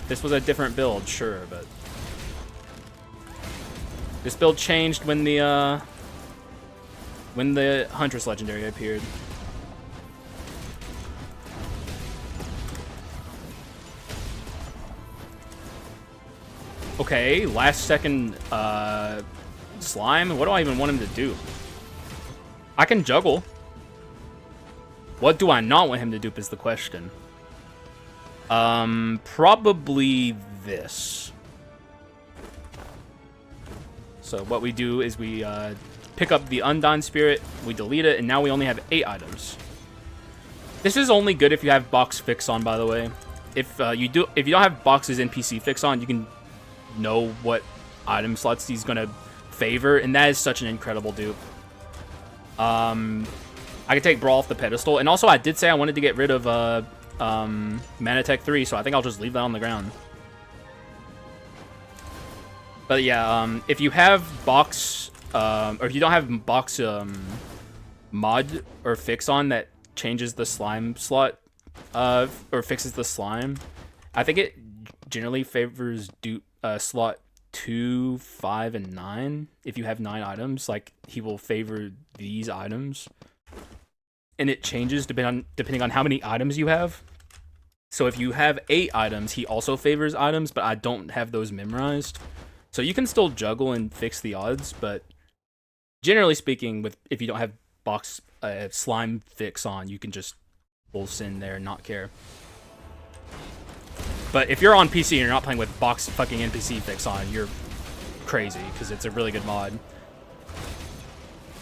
This was a different build, sure, but this build changed when the Huntress Legendary appeared. Okay, last second slime. What do I even want him to do? I can juggle. What do I not want him to dupe is the question. Probably this. So what we do is we pick up the Undyne Spirit, we delete it, and now we only have 8 items. This is only good if you have box fix on, by the way. If you don't have boxes NPC fix on, you can know what item slots he's gonna favor, and that is such an incredible dupe. I can take Brawl off the pedestal, and also I did say I wanted to get rid of Mana Tech 3, so I think I'll just leave that on the ground. But yeah, if you have box, or if you don't have box mod or fix on that changes the slime slot, or fixes the slime, I think it generally favors dupe slot 2, 5, and 9. If you have 9 items, like he will favor these items, and it changes depending on how many items you have. So if you have 8 items, he also favors items, but I don't have those memorized. So you can still juggle and fix the odds, but generally speaking, if you don't have box slime fix on, you can just full send there and not care. But if you're on PC and you're not playing with box fucking NPC fix on, you're crazy, because it's a really good mod.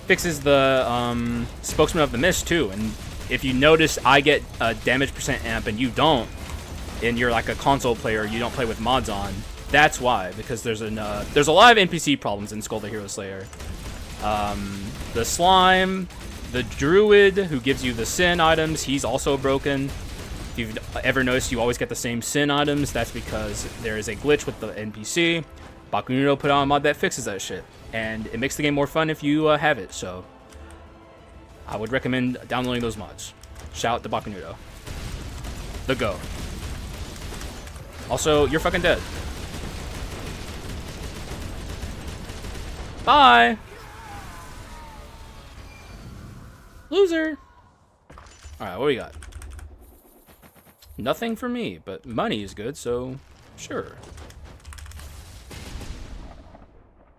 Fixes the Spokesman of the Mist too, and if you notice I get a damage percent amp and you don't, and you're like a console player, you don't play with mods on, that's why, because there's a lot of NPC problems in Skul the Hero Slayer. The slime, the druid who gives you the sin items, he's also broken. If you've ever noticed you always get the same sin items, that's because there is a glitch with the NPC. Bakunudo put on a mod that fixes that shit, and it makes the game more fun if you have it, so I would recommend downloading those mods. Shout out to Bakunudo. The go. Also, you're fucking dead. Bye! Loser! Alright, what we got? Nothing for me, but money is good, so sure.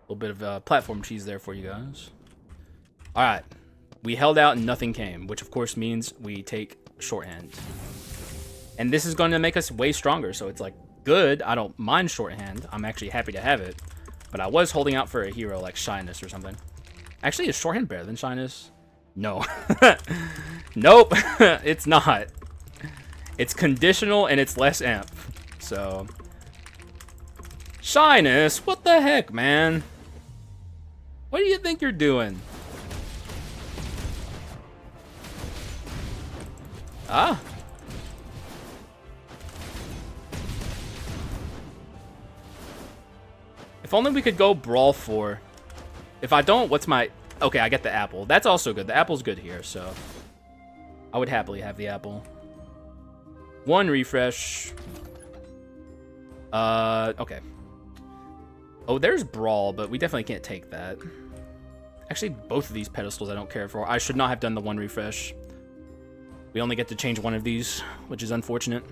A little bit of platform cheese there for you guys. Alright. We held out and nothing came, which of course means we take shorthand. And this is going to make us way stronger, so it's like good. I don't mind shorthand. I'm actually happy to have it. But I was holding out for a hero like Shyness or something. Actually, is shorthand better than Shyness? No. Nope. It's not. It's conditional and it's less amp. So Shyness, what the heck, man? What do you think you're doing? Ah. If only we could go Brawl 4. If I don't, what's my... Okay, I get the apple. That's also good. The apple's good here, so I would happily have the apple. 1 refresh. Okay. Oh, there's Brawl, but we definitely can't take that. Actually, both of these pedestals I don't care for. I should not have done the 1 refresh. We only get to change 1 of these, which is unfortunate.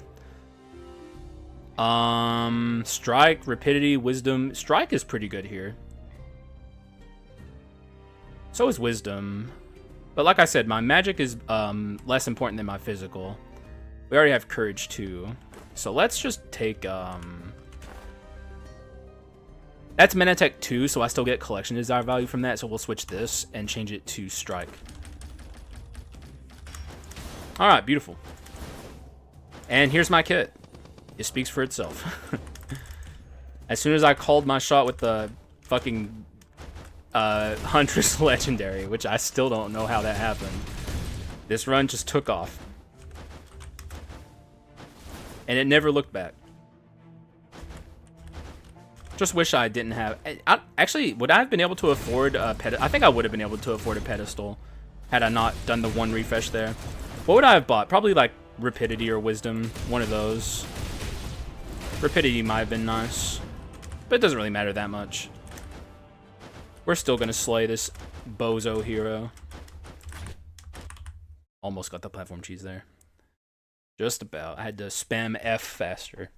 Strike, Rapidity, Wisdom. Strike is pretty good here. So is Wisdom. But like I said, my magic is less important than my physical. We already have Courage too. So let's just take... That's Mana Tech 2, so I still get Collection Desire value from that, so we'll switch this and change it to Strike. Alright, beautiful. And here's my kit. It speaks for itself. As soon as I called my shot with the fucking Huntress Legendary, which I still don't know how that happened, this run just took off. And it never looked back. Just wish I didn't have... Actually, would I have been able to afford a pedestal? I think I would have been able to afford a pedestal had I not done the 1 refresh there. What would I have bought? Probably like Rapidity or Wisdom. One of those. Rapidity might have been nice. But it doesn't really matter that much. We're still going to slay this bozo hero. Almost got the platform cheese there. Just about. I had to spam F faster.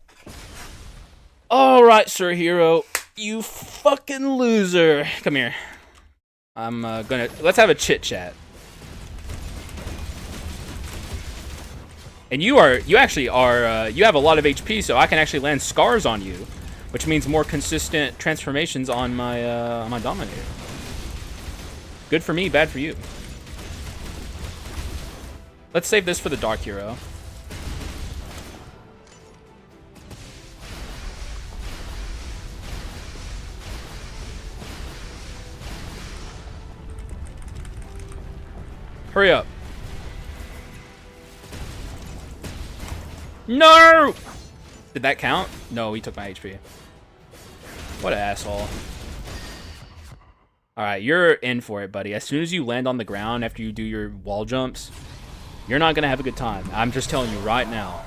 Alright, Sir Hero. You fucking loser. Come here. I'm let's have a chit chat. And you actually are, you have a lot of HP, so I can actually land scars on you, which means more consistent transformations on my Dominator. Good for me, bad for you. Let's save this for the Dark Hero. Hurry up. No! Did that count? No, he took my HP. What an asshole. Alright, you're in for it, buddy. As soon as you land on the ground after you do your wall jumps, you're not going to have a good time. I'm just telling you right now.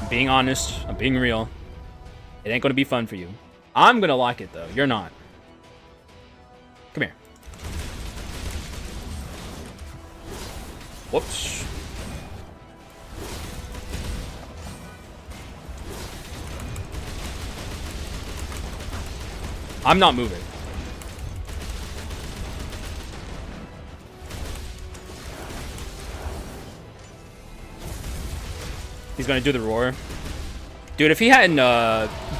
I'm being honest. I'm being real. It ain't going to be fun for you. I'm going to like it, though. You're not. Come here. Whoops. I'm not moving. He's gonna do the roar. Dude, if he hadn't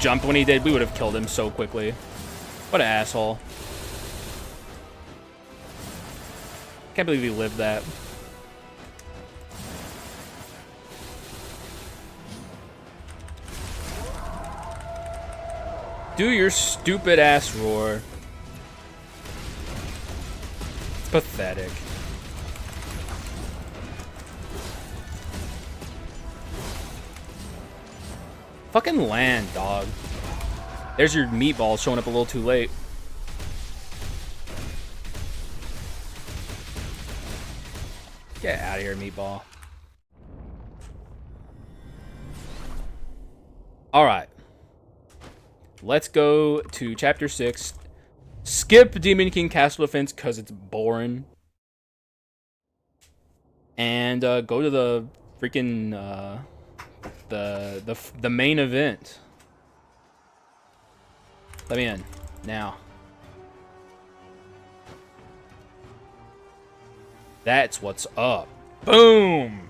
jumped when he did, we would have killed him so quickly. What an asshole. Can't believe he lived that. Do your stupid ass roar. It's pathetic. Fucking land, dog. There's your meatballs showing up a little too late. Get out of here, meatball. Alright. Let's go to chapter 6. Skip Demon King Castle Defense because it's boring. And go to the freaking the main event. Let me in now. That's what's up. Boom.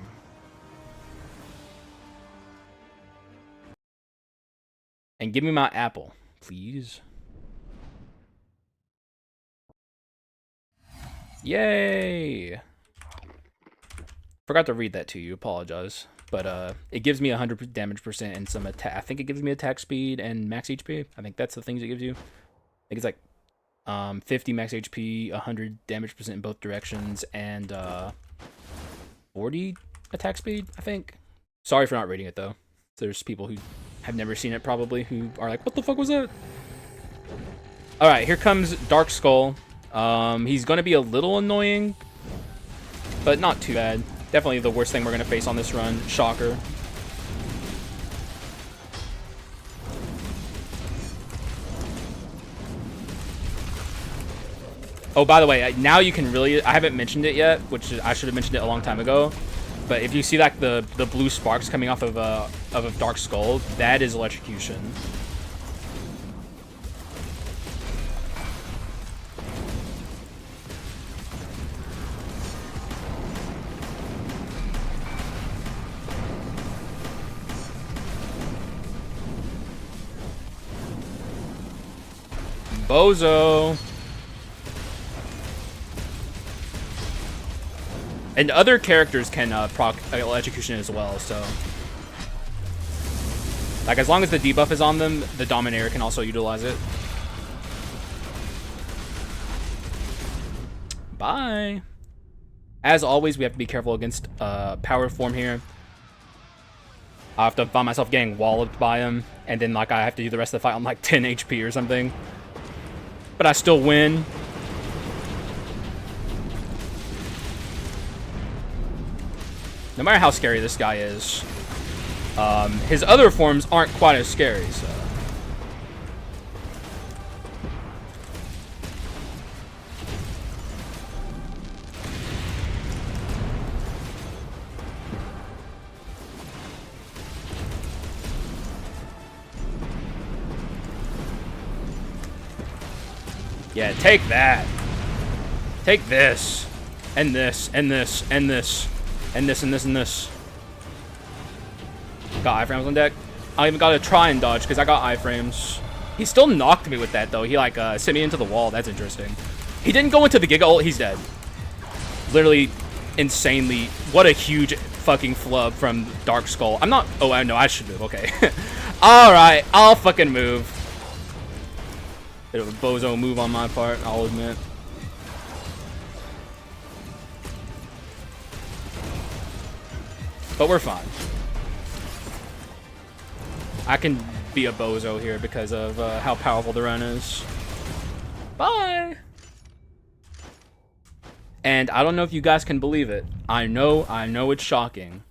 And give me my apple, please. Yay! Forgot to read that to you. Apologize. But it gives me 100 damage percent and some attack. I think it gives me attack speed and max HP. I think that's the things it gives you. I think it's like 50 max HP, 100 damage percent in both directions, and 40 attack speed, I think. Sorry for not reading it though. There's people who have never seen it probably who are like, what the fuck was that? Alright, here comes Dark Skull. He's gonna be a little annoying, but not too bad. Definitely the worst thing we're gonna face on this run. Shocker. Oh, by the way, now you can really, I haven't mentioned it yet, which I should have mentioned it a long time ago. But if you see like the blue sparks coming off of a Dark Skull, that is electrocution. Bozo. And other characters can proc electrocution as well, so like as long as the debuff is on them, the Dominator can also utilize it. Bye. As always, we have to be careful against power form here. I have to find myself getting walloped by him, and then like I have to do the rest of the fight on like 10 HP or something. But I still win. No matter how scary this guy is, his other forms aren't quite as scary, so. Yeah, take that. Take this. And this, and this, and this. And this, and this, and this. Got iframes on deck. I even got to try and dodge because I got iframes. He still knocked me with that, though. He, like, sent me into the wall. That's interesting. He didn't go into the Giga ult. He's dead. Literally, insanely. What a huge fucking flub from Dark Skull. I'm not... Oh, I know. I should move. Okay. Alright. I'll fucking move. Bit of a bozo move on my part, I'll admit. But we're fine. I can be a bozo here because of how powerful the run is. Bye! And I don't know if you guys can believe it. I know it's shocking.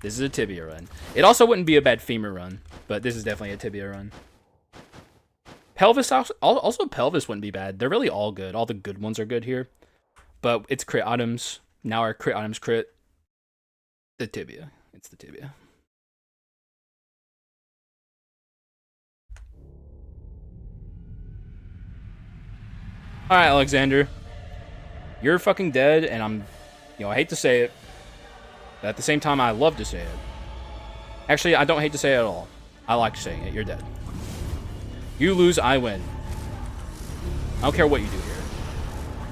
This is a tibia run. It also wouldn't be a bad femur run, but this is definitely a tibia run. Pelvis, also Pelvis wouldn't be bad. They're really all good. All the good ones are good here. But it's crit items. Now our crit items crit. The tibia. It's the tibia. Alright, Alexander. You're fucking dead, and I'm... You know, I hate to say it. But at the same time, I love to say it. Actually, I don't hate to say it at all. I like saying it. You're dead. You lose, I win. I don't care what you do here.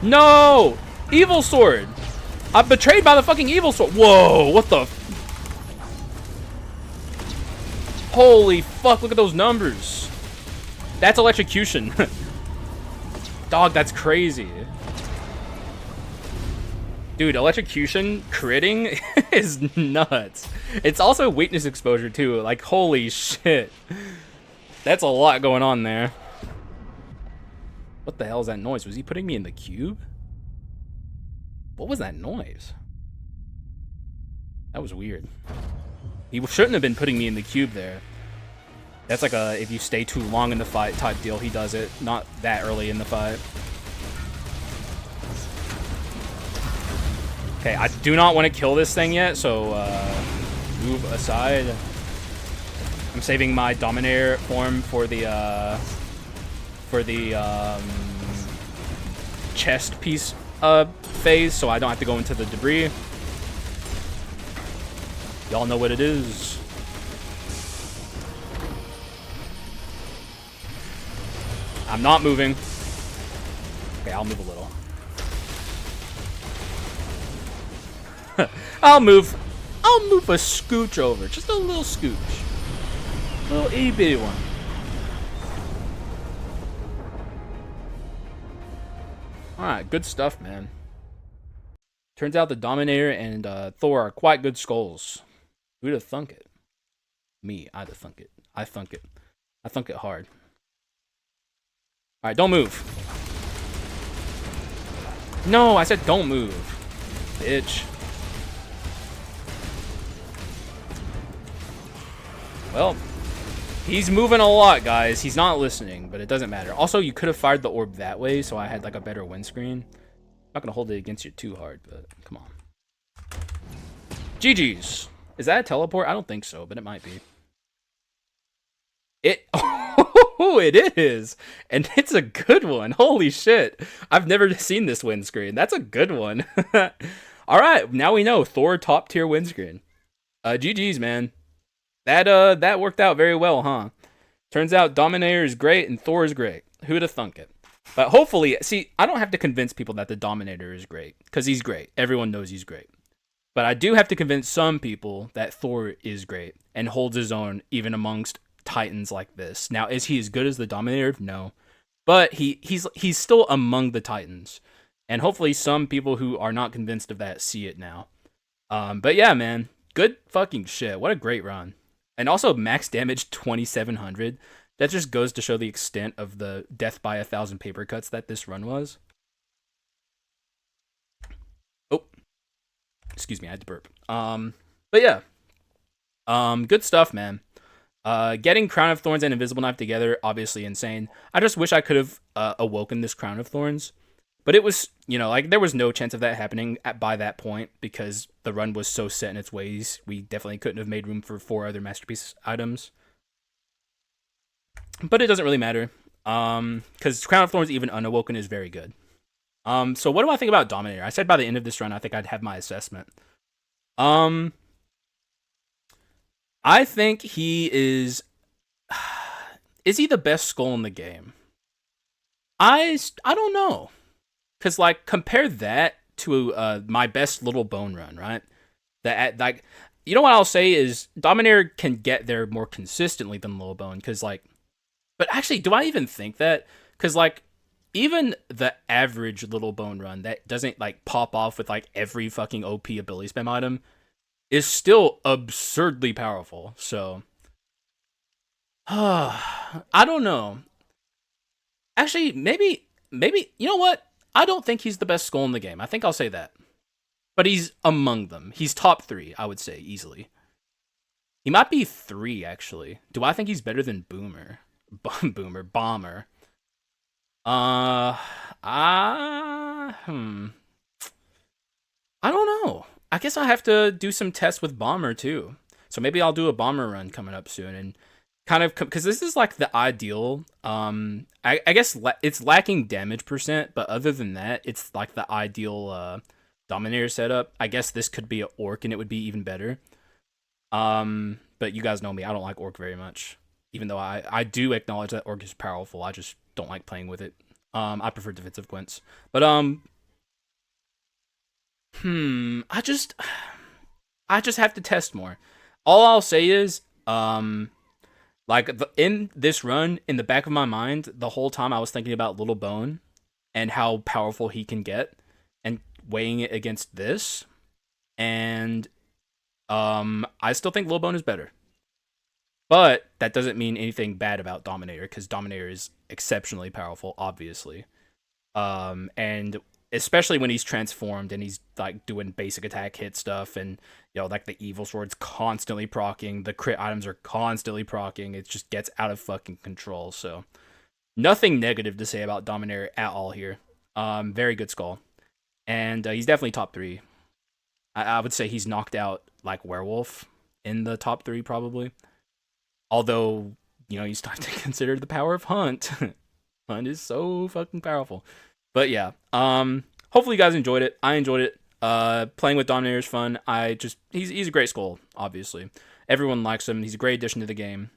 No! Evil Sword! I'm betrayed by the fucking Evil Sword. Whoa, what the... Holy fuck, look at those numbers. That's electrocution. Dog, that's crazy. Dude, electrocution critting is nuts. It's also weakness exposure too. Like, holy shit. That's a lot going on there. What the hell is that noise? Was he putting me in the cube? What was that noise? That was weird. He shouldn't have been putting me in the cube there. That's like a if you stay too long in the fight type deal. He does it. Not that early in the fight. Okay, I do not want to kill this thing yet, so move aside. I'm saving my Dominator form for the chest piece phase, so I don't have to go into the debris. Y'all know what it is. I'm not moving. Okay, I'll move a little. I'll move a scooch over. Just a little scooch. A little itty bitty one. Alright, good stuff, man. Turns out the Dominator and Thor are quite good skulls. Who'd have thunk it? Me, I'd have thunk it. I thunk it. I thunk it hard. Alright, don't move. No, I said don't move. Bitch. Well, he's moving a lot, guys. He's not listening, but it doesn't matter. Also, you could have fired the orb that way, so I had like a better windscreen. I'm not gonna hold it against you too hard, but come on. GG's. Is that a teleport? I don't think so, but it might be. It is, and it's a good one. Holy shit! I've never seen this windscreen. That's a good one. All right, now we know Thor top tier windscreen. GG's, man. That worked out very well, huh? Turns out Dominator is great and Thor is great. Who'd have thunk it? But hopefully, see, I don't have to convince people that the Dominator is great, because he's great. Everyone knows he's great. But I do have to convince some people that Thor is great and holds his own even amongst Titans like this. Now, is he as good as the Dominator? No. But he's still among the Titans. And hopefully some people who are not convinced of that see it now. But yeah, man. Good fucking shit. What a great run. And also max damage 2700. That just goes to show the extent of the death by 1,000 paper cuts that this run was. Oh. Excuse me, I had to burp. But yeah. Good stuff, man. Getting Crown of Thorns and Invisible Knife together, obviously insane. I just wish I could have awoken this Crown of Thorns. But it was, you know, like, there was no chance of that happening by that point because the run was so set in its ways. We definitely couldn't have made room for 4 other Masterpiece items. But it doesn't really matter. Because Crown of Thorns, even unawoken, is very good. So what do I think about Dominator? I said by the end of this run, I think I'd have my assessment. I think he is. Is he the best Skul in the game? I don't know, cause like compare that to my best Little Bone run, right? That like, you know what I'll say is Dominator can get there more consistently than Little Bone, cause like, but actually, do I even think that? Cause like, even the average Little Bone run that doesn't like pop off with like every fucking OP ability spam item is still absurdly powerful. So, I don't know. Actually, maybe you know what? I don't think he's the best Skul in the game. I think I'll say that. But he's among them. He's top 3, I would say, easily. He might be 3, actually. Do I think he's better than Boomer? Bomber. I don't know. I guess I have to do some tests with Bomber too. So maybe I'll do a Bomber run coming up soon and kind of, because this is like the ideal. I guess it's lacking damage percent, but other than that, it's like the ideal Dominator setup. I guess this could be an Orc and it would be even better. But you guys know me, I don't like Orc very much. Even though I do acknowledge that Orc is powerful, I just don't like playing with it. I prefer defensive Gwents. But I just have to test more. All I'll say is, like in this run, in the back of my mind, the whole time I was thinking about Little Bone and how powerful he can get, and weighing it against this, and I still think Little Bone is better. But that doesn't mean anything bad about Dominator, because Dominator is exceptionally powerful, obviously. And especially when he's transformed and he's like doing basic attack hit stuff, and you know, like the evil sword's constantly proccing, the crit items are constantly proccing. It just gets out of fucking control. So nothing negative to say about Dominator at all here. Very good Skul, and he's definitely top 3. I would say he's knocked out like Werewolf in the top 3 probably. Although, you know, you start to consider the power of Hunt. Hunt is so fucking powerful. But yeah, hopefully you guys enjoyed it. I enjoyed it. Playing with Dominator is fun. He's a great Skul, obviously. Everyone likes him. He's a great addition to the game.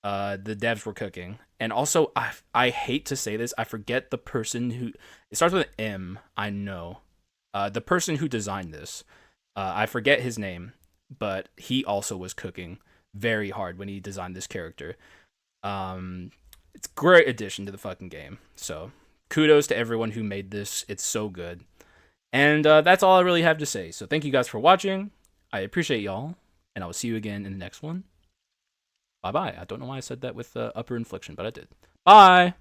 The devs were cooking. And also, I hate to say this, I forget the person who, it starts with an M, I know. The person who designed this, I forget his name, but he also was cooking very hard when he designed this character. It's a great addition to the fucking game. So kudos to everyone who made this. It's so good. And that's all I really have to say. So thank you guys for watching. I appreciate y'all, and I will see you again in the next one. Bye bye. I don't know why I said that with upper inflection, but I did. Bye.